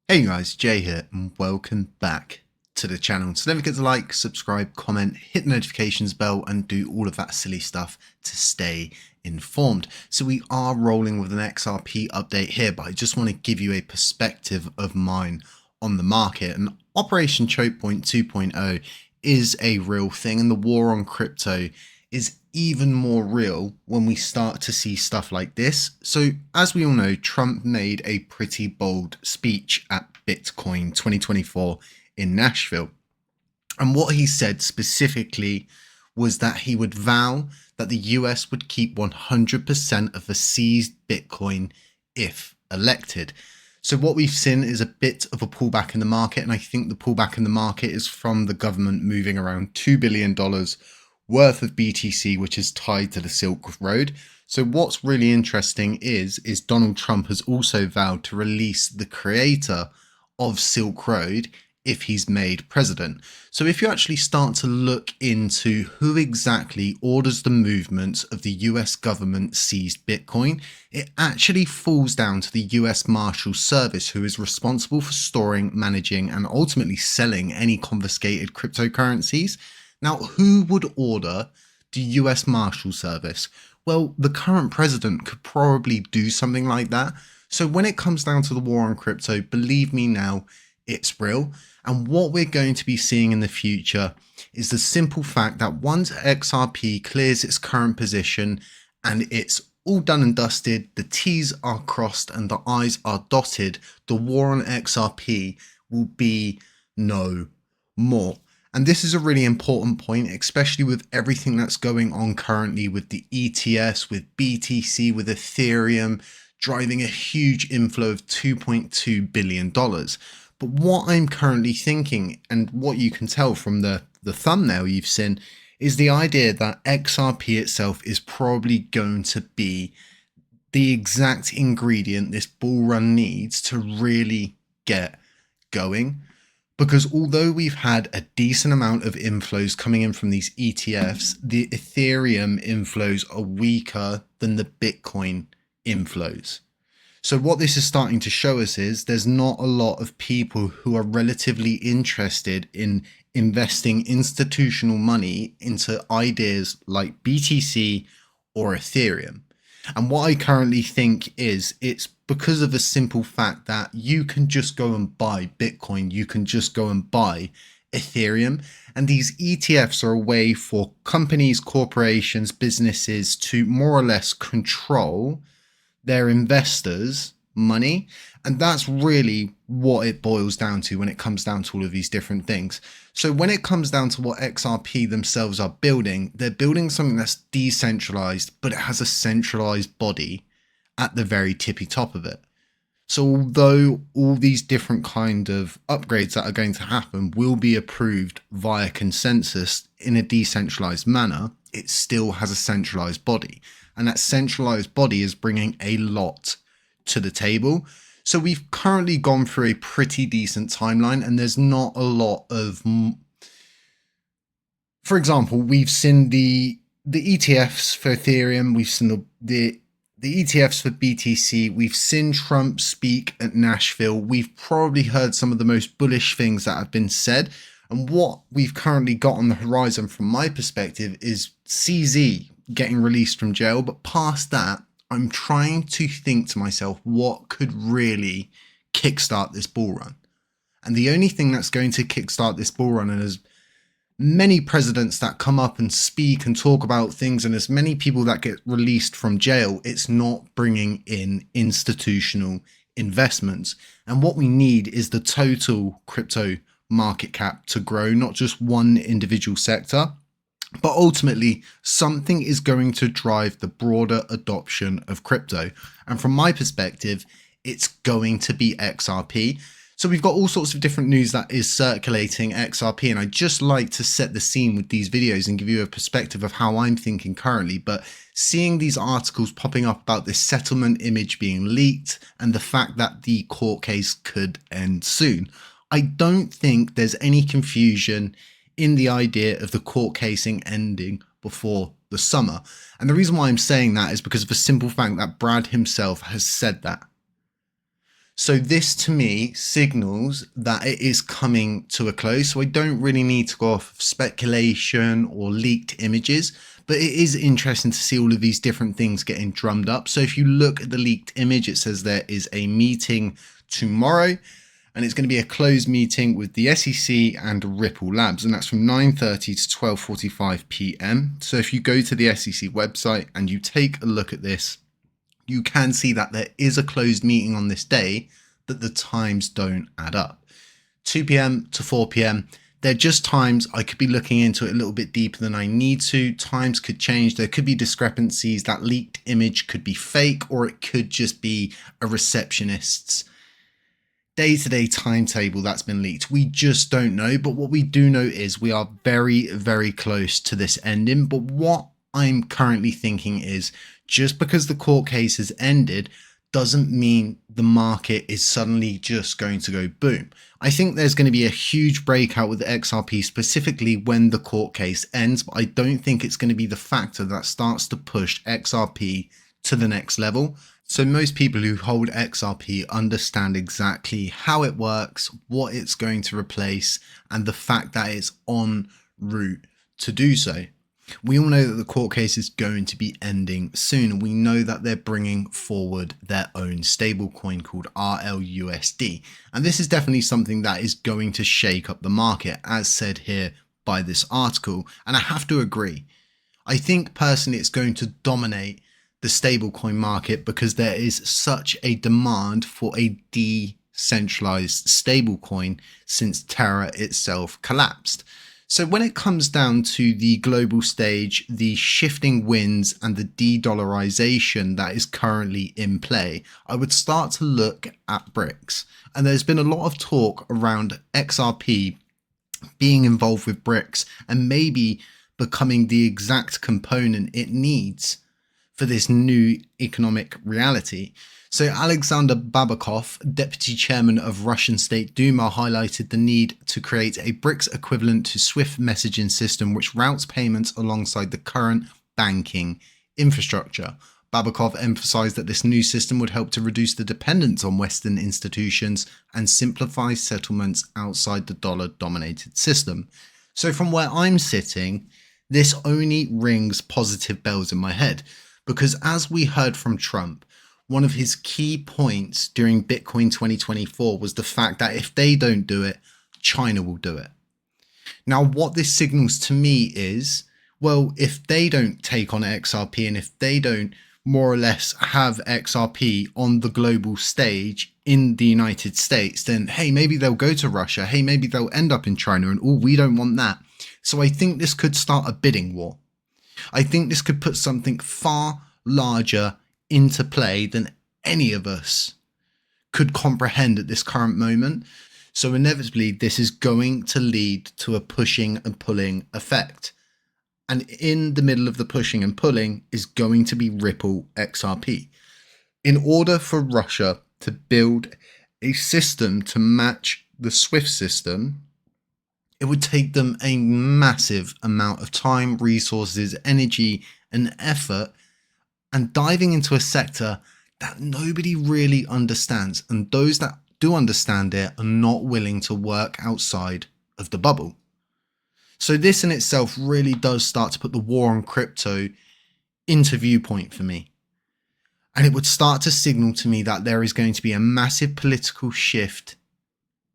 Hey guys, Jay here and welcome back to the channel. So don't forget to like, subscribe, comment, hit the notifications bell and do all of that silly stuff to stay informed. So we are rolling with an XRP update here, but I just want to give you a perspective of mine on the market. And Operation Choke Point 2.0 is a real thing, and the war on crypto is even more real when we start to see stuff like this. So as we all know, Trump made a pretty bold speech at Bitcoin 2024 in Nashville. And what he said specifically was that he would vow that the US would keep 100% of the seized Bitcoin if elected. So what we've seen is a bit of a pullback in the market, and I think the pullback in the market is from the government moving around $2 billion worth of BTC, which is tied to the Silk Road. So what's really interesting is Donald Trump has also vowed to release the creator of Silk Road if he's made president. So if you actually start to look into who exactly orders the movements of the US government seized Bitcoin, it actually falls down to the US Marshals Service, who is responsible for storing, managing, and ultimately selling any confiscated cryptocurrencies. Now, who would order the US Marshal Service? Well, the current president could probably do something like that. So when it comes down to the war on crypto, believe me now, it's real. And what we're going to be seeing in the future is the simple fact that once XRP clears its current position and it's all done and dusted, the T's are crossed and the I's are dotted, the war on XRP will be no more. And this is a really important point, especially with everything that's going on currently with the ETFs, with BTC, with Ethereum, driving a huge inflow of $2.2 billion. But what I'm currently thinking, and what you can tell from the thumbnail you've seen, is the idea that XRP itself is probably going to be the exact ingredient this Bullrun needs to really get going. Because although we've had a decent amount of inflows coming in from these ETFs, the Ethereum inflows are weaker than the Bitcoin inflows. So what this is starting to show us is there's not a lot of people who are relatively interested in investing institutional money into ideas like BTC or Ethereum. And what I currently think is it's because of a simple fact that you can just go and buy Bitcoin, you can just go and buy Ethereum. And these ETFs are a way for companies, corporations, businesses to more or less control their investors' money. And that's really what it boils down to when it comes down to all of these different things. So when it comes down to what XRP themselves are building, they're building something that's decentralized, but it has a centralized body at the very tippy top of it. So although all these different kind of upgrades that are going to happen will be approved via consensus in a decentralized manner, it still has a centralized body. And that centralized body is bringing a lot to the table. So we've currently gone through a pretty decent timeline, and there's not a lot of, for example, we've seen the ETFs for Ethereum, we've seen the ETFs for BTC, we've seen Trump speak at Nashville, we've probably heard some of the most bullish things that have been said. And what we've currently got on the horizon from my perspective is CZ getting released from jail. But past that, I'm trying to think to myself, what could really kickstart this bull run? And the only thing that's going to kickstart this bull run, and as many presidents that come up and speak and talk about things, and as many people that get released from jail, it's not bringing in institutional investments. And what we need is the total crypto market cap to grow, not just one individual sector. But ultimately, something is going to drive the broader adoption of crypto. And from my perspective, it's going to be XRP. So we've got all sorts of different news that is circulating XRP. And I just like to set the scene with these videos and give you a perspective of how I'm thinking currently. But seeing these articles popping up about this settlement image being leaked and the fact that the court case could end soon, I don't think there's any confusion in the idea of the court casing ending before the summer. And the reason why I'm saying that is because of the simple fact that Brad himself has said that. So this to me signals that it is coming to a close. So I don't really need to go off of speculation or leaked images, but it is interesting to see all of these different things getting drummed up. So if you look at the leaked image, it says there is a meeting tomorrow, and it's going to be a closed meeting with the SEC and Ripple Labs, and that's from 9:30 to 12:45 p.m. So if you go to the SEC website and you take a look at this, you can see that there is a closed meeting on this day, but the times don't add up. 2 p.m. to 4 p.m. They're just times. I could be looking into it a little bit deeper than I need to. Times could change. There could be discrepancies. That leaked image could be fake, or it could just be a receptionist's day-to-day timetable that's been leaked. We just don't know. But what we do know is we are very, very close to this ending. But what I'm currently thinking is, just because the court case has ended doesn't mean the market is suddenly just going to go boom. I think there's going to be a huge breakout with XRP, specifically when the court case ends, but I don't think it's going to be the factor that starts to push XRP to the next level. So most people who hold XRP understand exactly how it works, what it's going to replace, and the fact that it's en route to do so. We all know that the court case is going to be ending soon, and we know that they're bringing forward their own stablecoin called RLUSD. And this is definitely something that is going to shake up the market, as said here by this article. And I have to agree. I think personally it's going to dominate the stablecoin market because there is such a demand for a decentralized stablecoin since Terra itself collapsed. So when it comes down to the global stage, the shifting winds and the de-dollarization that is currently in play, I would start to look at BRICS. And there's been a lot of talk around XRP being involved with BRICS and maybe becoming the exact component it needs for this new economic reality. So Alexander Babakov, deputy chairman of Russian State Duma, highlighted the need to create a BRICS equivalent to SWIFT messaging system which routes payments alongside the current banking infrastructure. Babakov emphasized that this new system would help to reduce the dependence on Western institutions and simplify settlements outside the dollar-dominated system. So from where I'm sitting, this only rings positive bells in my head, because as we heard from Trump, one of his key points during Bitcoin 2024 was the fact that if they don't do it, China will do it. Now, what this signals to me is, well, if they don't take on XRP and if they don't more or less have XRP on the global stage in the United States, then, hey, maybe they'll go to Russia. Hey, maybe they'll end up in China, and we don't want that. So I think this could start a bidding war. I think this could put something far larger into play than any of us could comprehend at this current moment. So inevitably, this is going to lead to a pushing and pulling effect. And in the middle of the pushing and pulling is going to be Ripple XRP. In order for Russia to build a system to match the SWIFT system, it would take them a massive amount of time, resources, energy, and effort, and diving into a sector that nobody really understands. And those that do understand it are not willing to work outside of the bubble. So this in itself really does start to put the war on crypto into viewpoint for me. And it would start to signal to me that there is going to be a massive political shift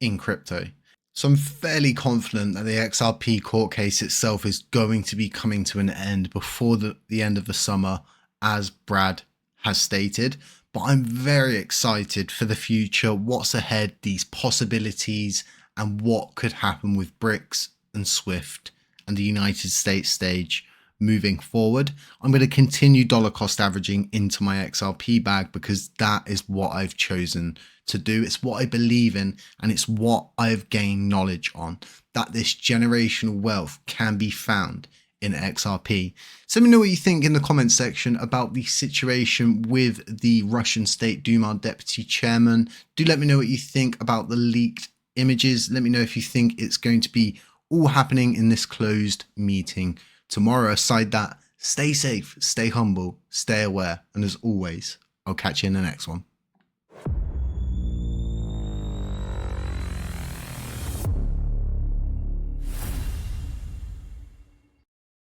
in crypto. So I'm fairly confident that the XRP court case itself is going to be coming to an end before the end of the summer, as Brad has stated. But I'm very excited for the future, what's ahead, these possibilities, and what could happen with BRICS and SWIFT and the United States stage moving forward. I'm going to continue dollar cost averaging into my XRP bag because that is what I've chosen to do. It's what I believe in, and it's what I've gained knowledge on, that this generational wealth can be found in XRP. So let me know what you think in the comments section about the situation with the Russian State Duma deputy chairman. Do let me know what you think about the leaked images. Let me know if you think it's going to be all happening in this closed meeting tomorrow. Aside that, stay safe, stay humble, stay aware, and as always, I'll catch you in the next one.